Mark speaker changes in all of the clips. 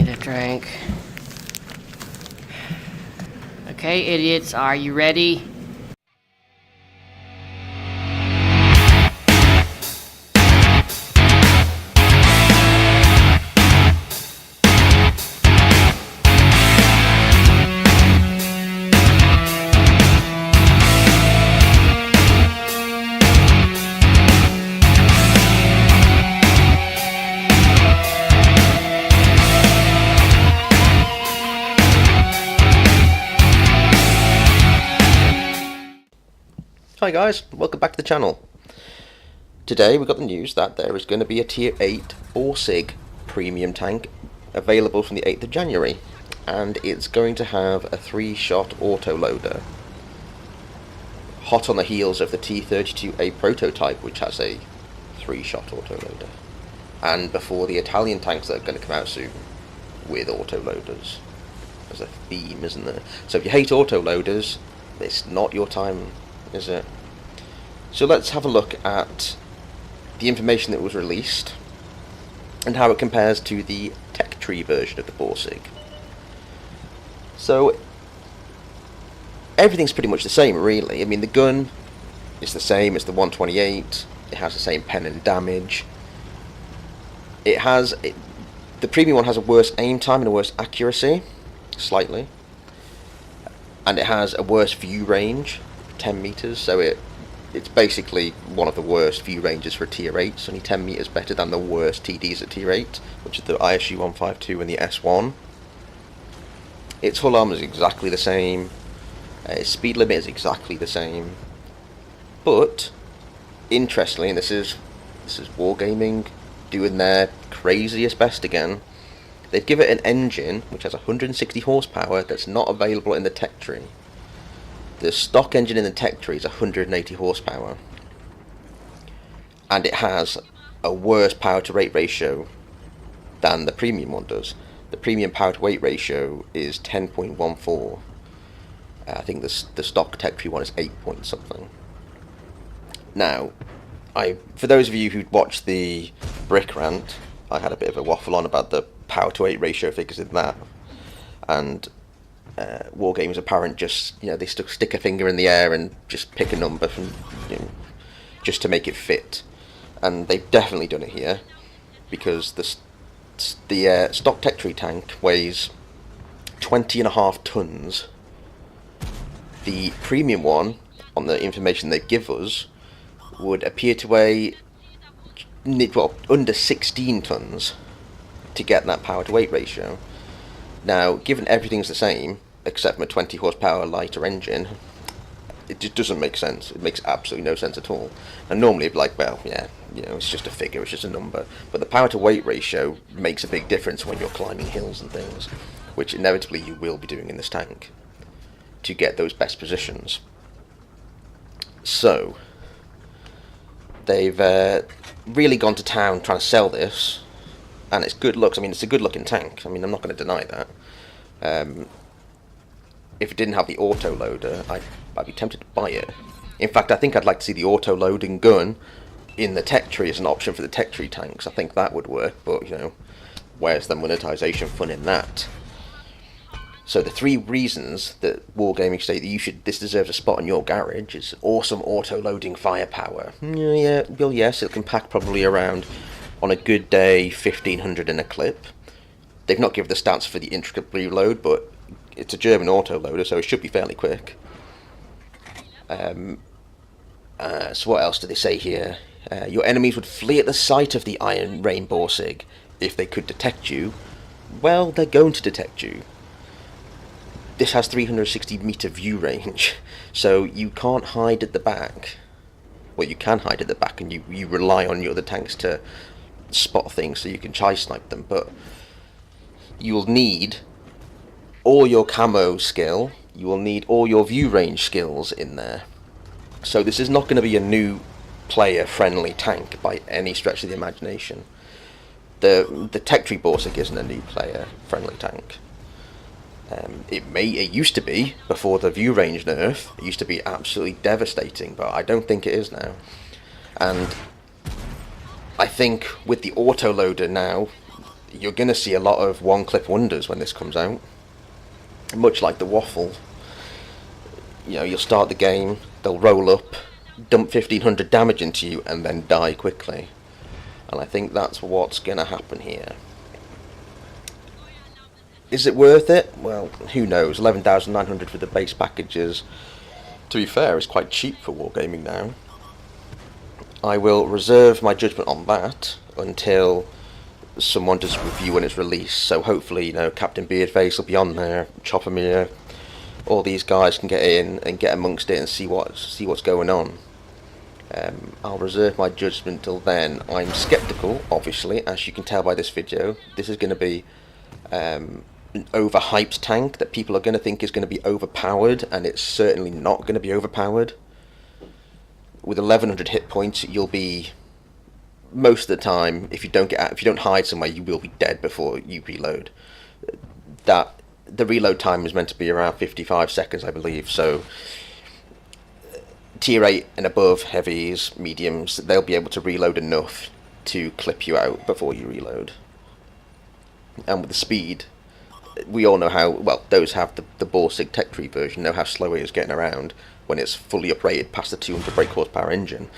Speaker 1: need a drink. Okay, idiots, are you ready?
Speaker 2: Hi guys, welcome back to the channel. Today we got the news that there is going to be a Tier 8 Borsig premium tank available from the 8th of January, and it's going to have a 3-shot autoloader. Hot on the heels of the T32A prototype, which has a 3-shot autoloader, and before the Italian tanks that are going to come out soon with autoloaders. There's a theme, isn't there? So if you hate autoloaders, it's not your time, is it? So let's have a look at the information that was released and how it compares to the tech tree version of the Borsig. So everything's pretty much the same, really. I mean, the gun is the same as the 128. It has the same pen and damage. The premium one has a worse aim time and a worse accuracy, slightly, and it has a worse view range, 10 meters. So it's basically one of the worst view ranges for a Tier 8. It's only 10 meters better than the worst TDs at Tier 8, which is the ISU 152 and the S1. Its hull armor is exactly the same. Its speed limit is exactly the same. But interestingly, and this is Wargaming doing their craziest best again, they've given it an engine which has 160 horsepower that's not available in the tech tree. The stock engine in the tech tree is 180 horsepower, and it has a worse power to weight ratio than the premium one does. The premium power to weight ratio is 10.14. I think the stock tech tree one is 8 point something. Now, for those of you who watched the brick rant, I had a bit of a waffle on about the power to weight ratio figures in that, and Wargaming's apparent just, they stick a finger in the air and just pick a number from, just to make it fit, and they've definitely done it here, because the stock tech tree tank weighs 20.5 tons. The premium one, on the information they give us, would appear to weigh under 16 tons to get that power to weight ratio. Now, given everything's the same except from a 20 horsepower lighter engine, it just doesn't make sense. It makes absolutely no sense at all. And normally it'd be like, well, yeah, it's just a figure, it's just a number. But the power to weight ratio makes a big difference when you're climbing hills and things, which inevitably you will be doing in this tank to get those best positions. So they've really gone to town trying to sell this, and it's good looks. I mean, it's a good looking tank. I mean, I'm not going to deny that. If it didn't have the autoloader, I'd be tempted to buy it. In fact, I think I'd like to see the auto-loading gun in the tech tree as an option for the tech tree tanks. I think that would work, but, where's the monetization fun in that? So the 3 reasons that Wargaming say that this deserves a spot in your garage is awesome auto-loading firepower. Yeah, well, yes, it can pack probably around, on a good day, 1500 in a clip. They've not given the stats for the intricate reload, but it's a German autoloader, so it should be fairly quick. So what else do they say here? Your enemies would flee at the sight of the Iron Rain Borsig if they could detect you. Well, they're going to detect you. This has 360 meter view range, so you can't hide at the back. Well, you can hide at the back, and you rely on your other tanks to spot things so you can chai snipe them, but you'll need all your camo skill, you will need all your view range skills in there. So this is not going to be a new player friendly tank by any stretch of the imagination. The tech tree Borsig isn't a new player friendly tank. It used to be, before the view range nerf, it used to be absolutely devastating, but I don't think it is now. And I think with the autoloader now, you're going to see a lot of one-clip wonders when this comes out. Much like the waffle. You know, you'll start the game, they'll roll up, dump 1500 damage into you, and then die quickly. And I think that's what's going to happen here. Is it worth it? Well, who knows. 11,900 for the base packages. To be fair, it's quite cheap for Wargaming now. I will reserve my judgment on that until someone does a review when it's released. So hopefully, you know, Captain Beardface will be on there, Choppermere, all these guys can get in and get amongst it and see what's going on. I'll reserve my judgment till then. I'm skeptical, obviously, as you can tell by this video. This is going to be an overhyped tank that people are going to think is going to be overpowered, and it's certainly not going to be overpowered. With 1100 hit points, you'll be, most of the time, if you don't hide somewhere, you will be dead before you reload. The reload time is meant to be around 55 seconds, I believe. So tier 8 and above heavies, mediums, they'll be able to reload enough to clip you out before you reload. And with the speed, we all know how, well, those have the Borsig tech tree version know how slow it is getting around when it's fully uprated past the 200 brake horsepower engine.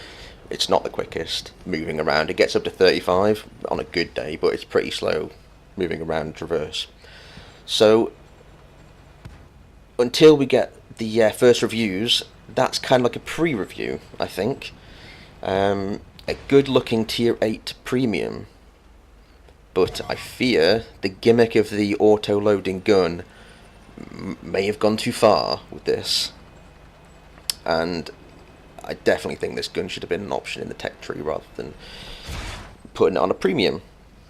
Speaker 2: It's not the quickest moving around. It gets up to 35 on a good day, but it's pretty slow moving around traverse. So until we get the first reviews, that's kind of like a pre-review, I think. A good looking tier 8 premium. But I fear the gimmick of the auto-loading gun may have gone too far with this. And I definitely think this gun should have been an option in the tech tree rather than putting it on a premium.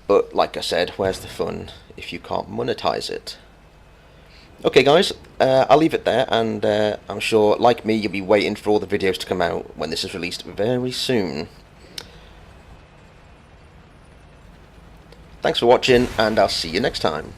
Speaker 2: But like I said, where's the fun if you can't monetize it? Okay guys, I'll leave it there, and I'm sure, like me, you'll be waiting for all the videos to come out when this is released very soon. Thanks for watching, and I'll see you next time.